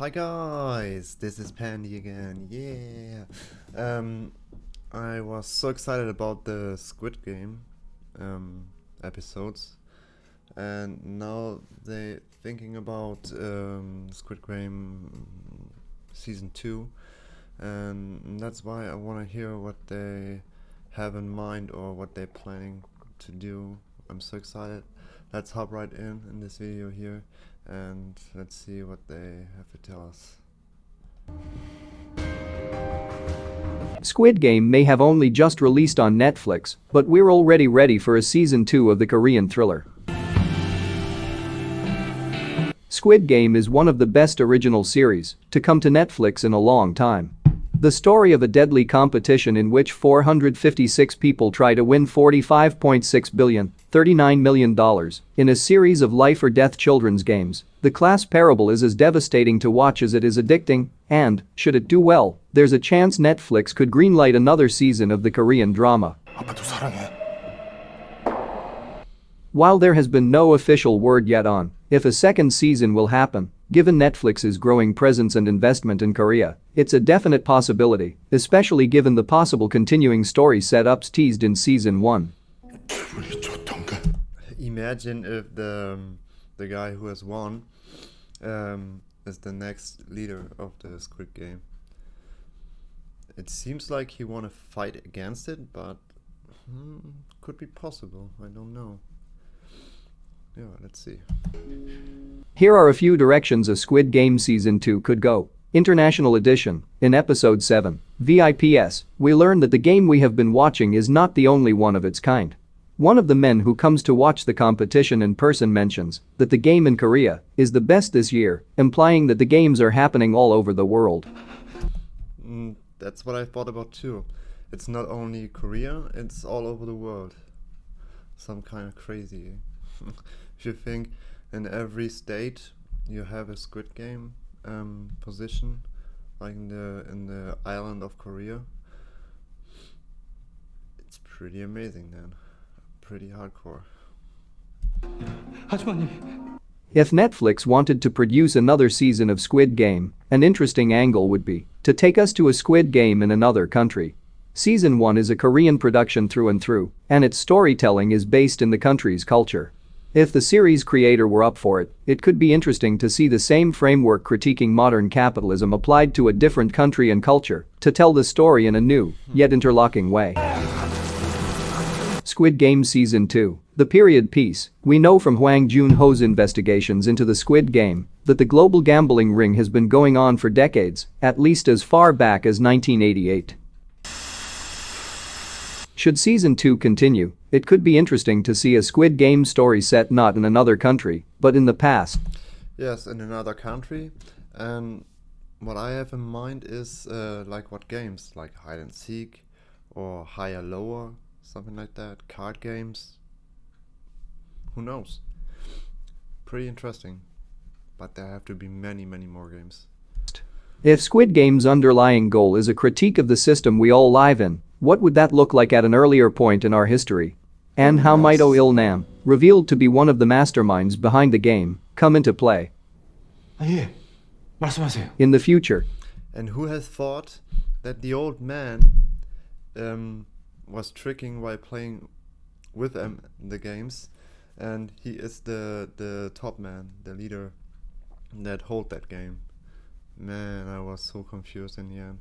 Hi guys, this is Pandy again. Yeah. I was so excited about the Squid Game episodes, and now they thinking about Squid Game season 2, and that's why I want to hear what they have in mind or what they're planning to do. I'm so excited. Let's hop right in this video here, and let's see what they have to tell us. Squid Game may have only just released on Netflix, but we're already ready for a season 2 of the Korean thriller. Squid Game is one of the best original series to come to Netflix in a long time. The story of a deadly competition in which 456 people try to win $45.6 billion, $39 million, in a series of life-or-death children's games. The class parable is as devastating to watch as it is addicting, and, should it do well, there's a chance Netflix could greenlight another season of the Korean drama. 아빠도 사랑해. While there has been no official word yet on if a second season will happen, given Netflix's growing presence and investment in Korea, it's a definite possibility, especially given the possible continuing story setups teased in season 1. 기분이 좋던가. Imagine if the guy who has won is the next leader of the Squid Game. It seems like he wanna fight against it, but could be possible. I don't know. Yeah, let's see. Here are a few directions a Squid Game Season 2 could go. International Edition. In Episode 7, VIPS, we learn that the game we have been watching is not the only one of its kind. One of the men who comes to watch the competition in person mentions that the game in Korea is the best this year, implying that the games are happening all over the world. That's what I thought about too. It's not only Korea, it's all over the world. Some kind of crazy. If you think in every state you have a Squid Game position, like in the island of Korea, it's pretty amazing then. Pretty hardcore. 하지만 If Netflix wanted to produce another season of Squid Game, an interesting angle would be to take us to a Squid Game in another country. Season 1 is a Korean production through and through, and its storytelling is based in the country's culture. If the series creator were up for it, it could be interesting to see the same framework critiquing modern capitalism applied to a different country and culture to tell the story in a new, yet interlocking way. Squid Game Season 2, the period piece. We know from Hwang Joon-ho's investigations into the Squid Game that the global gambling ring has been going on for decades, at least as far back as 1988. Should Season 2 continue, it could be interesting to see a Squid Game story set not in another country, but in the past. Yes, in another country. And what I have in mind is like what games, like hide and seek or higher lower, something like that, card games. Who knows? Pretty interesting. But there have to be many more games. If Squid Game's underlying goal is a critique of the system we all live in, what would that look like at an earlier point in our history? And how might Oh Il-nam, revealed to be one of the masterminds behind the game, come into play 예, 말씀하세요. in the future? And who has thought that the old man was tricking while playing with them in the games, and he is the top man, the leader that hold that game. Man, I was so confused in the end.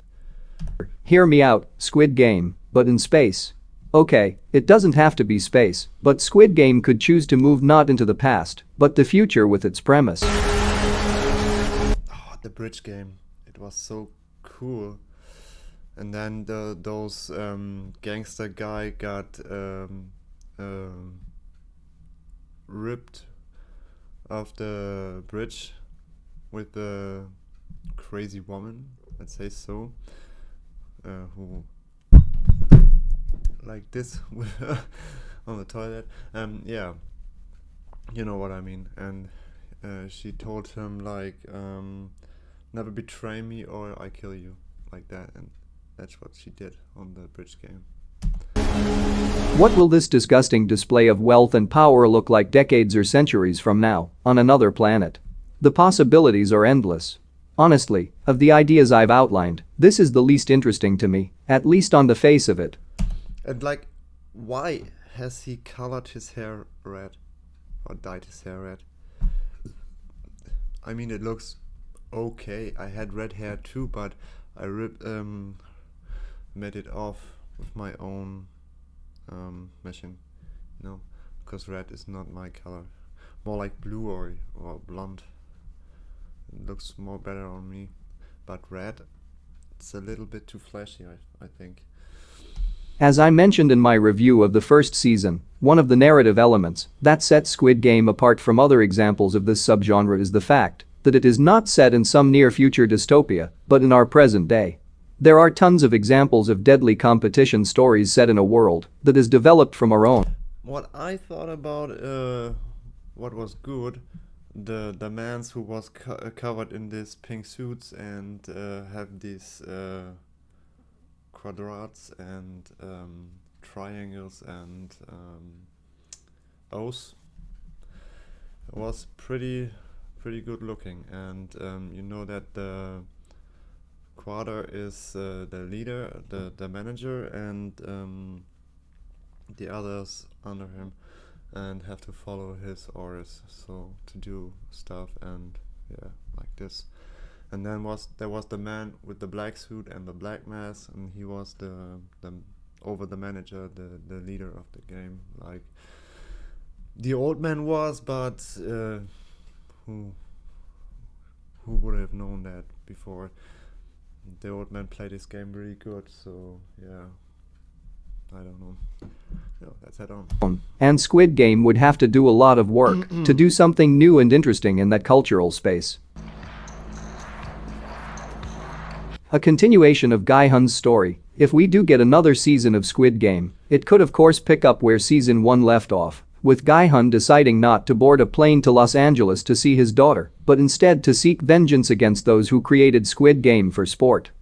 Hear me out, Squid Game, but in space. Okay, it doesn't have to be space, but Squid Game could choose to move not into the past, but the future with its premise. Oh, the bridge game. It was so cool. And then those gangster guy got ripped off the bridge with the crazy woman, let's say so, who like this with her on the toilet. Yeah, you know what I mean. And she told him like, never betray me or I kill you, like that. And that's what she did on the bridge game. What will this disgusting display of wealth and power look like decades or centuries from now, on another planet? The possibilities are endless. Honestly, of the ideas I've outlined, this is the least interesting to me, at least on the face of it. And like, why has he colored his hair red? Or dyed his hair red? I mean, it looks okay. I had red hair too, but I made it off with my own machine. No, because red is not my color. More like blue or blonde. It looks more better on me. But red, it's a little bit too flashy, I think. As I mentioned in my review of the first season, one of the narrative elements that sets Squid Game apart from other examples of this subgenre is the fact that it is not set in some near-future dystopia, but in our present day. There are tons of examples of deadly competition stories set in a world that is developed from our own. What I thought about what was good, the mans who was covered in these pink suits and have these quadrats and triangles and O's, was pretty good looking. And you know that the Quadr is the leader, the manager, and the others under him, and have to follow his orders, so to do stuff and yeah, like this. And then there was the man with the black suit and the black mask, and he was the manager, the leader of the game, like the old man was. But who would have known that before? The old man played this game really good, so yeah, I don't know. No, that's head on. And Squid Game would have to do a lot of work to do something new and interesting in that cultural space. A continuation of Guy-hun's story. If we do get another season of Squid Game, it could of course pick up where season 1 left off, with Guy-hun deciding not to board a plane to Los Angeles to see his daughter, but instead to seek vengeance against those who created Squid Game for sport.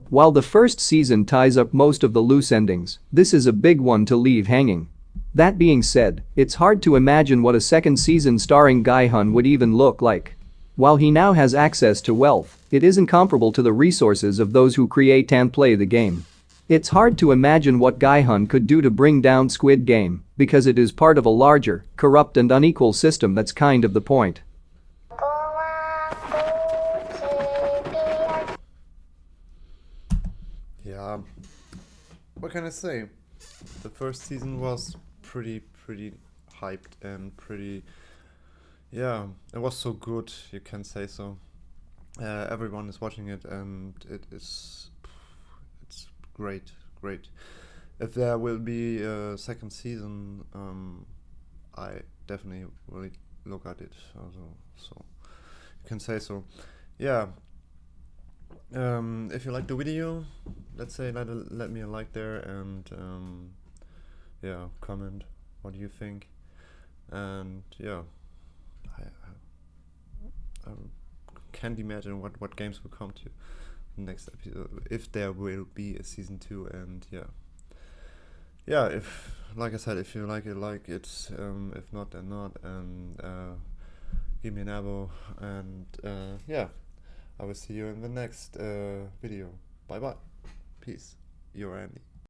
While the first season ties up most of the loose endings, this is a big one to leave hanging. That being said, it's hard to imagine what a second season starring Guy-hun would even look like. While he now has access to wealth, it isn't comparable to the resources of those who create and play the game. It's hard to imagine what Guy-hun could do to bring down Squid Game, because it is part of a larger, corrupt and unequal system. That's kind of the point. Yeah, what can I say? The first season was pretty hyped and pretty, yeah, it was so good, you can say so. Everyone is watching it and it's great. If there will be a second season, I definitely will look at it also, so you can say so. Yeah. If you like the video, let's say let me a like there, and yeah, comment what do you think. And yeah, I can't imagine what games will come to the next episode, if there will be a season 2. And yeah, if, like I said, if you like it, if not, then not. And give me an abo, and yeah, I will see you in the next video. Bye bye. Peace. You're Andy.